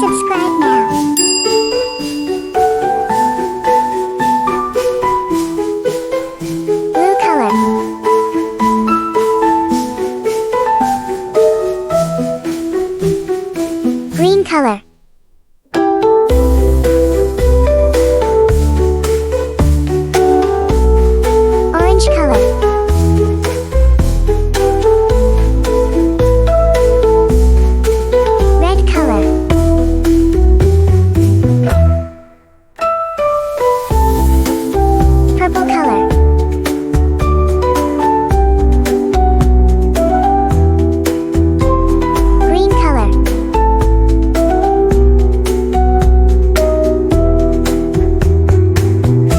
Subscribe now. Blue color. Green color. Orange color. Red color. Purple color. Green color.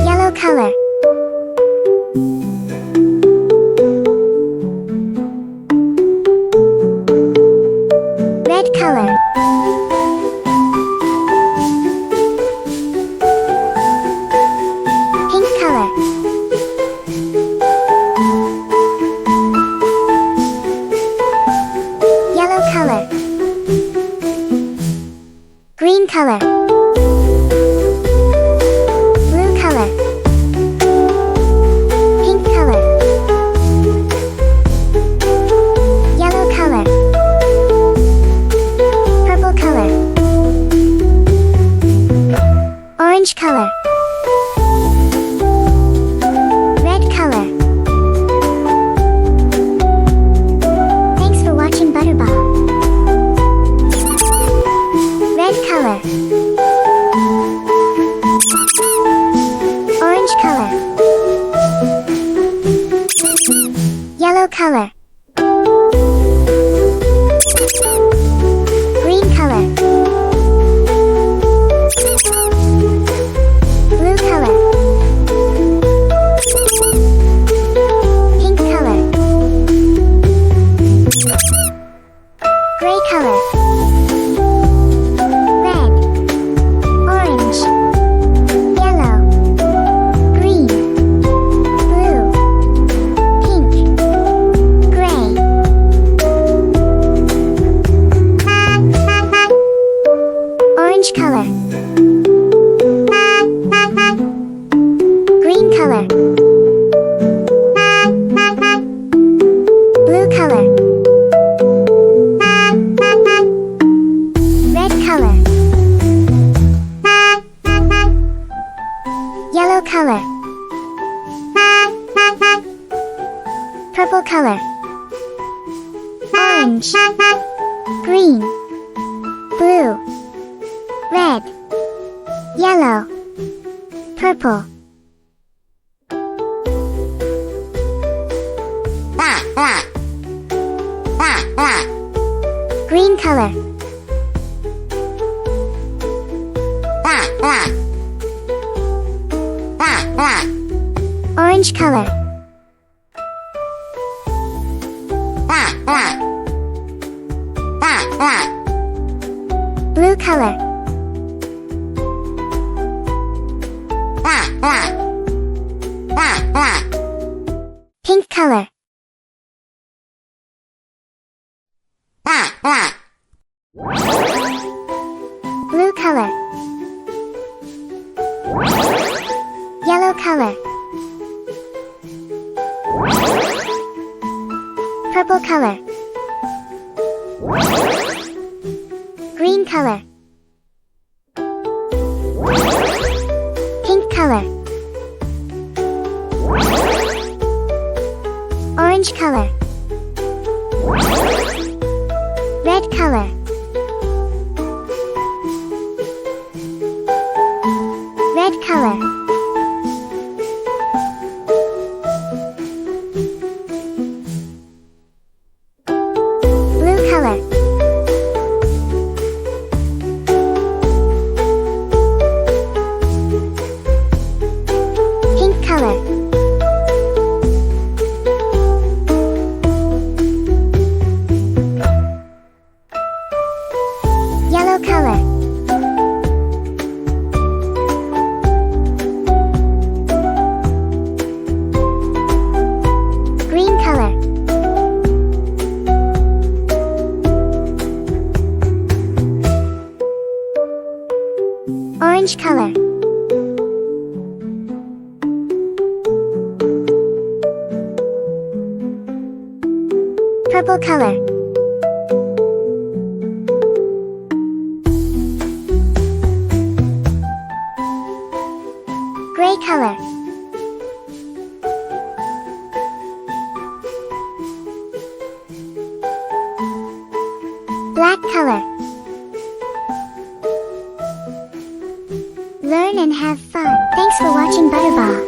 Yellow color. Red color. Pink color. Yellow color. Green color. Blue color. Pink color. Yellow color. Purple color. Orange color. Red color. Thanks for watching Butterbaa. Red color. Orange color. Yellow color. Green color. Blue color. Pink color. Gray color. Red. Orange. Yellow. Green. Blue. Pink. Gray. Orange color. Green color. Blue color. Red color. Yellow color. Purple color. Orange. Green. Blue. Red. Yellow. Purple. Green color. Orange color. Blue color. Pink color. Blue color. Yellow color. Purple color. Green color. Pink color. Orange color. Red color. Red color. Blue color. Pink color. Yellow color. Green color. Orange color. Purple color. Gray color. Black color. Learn and have fun. Thanks for watching Butterbaa.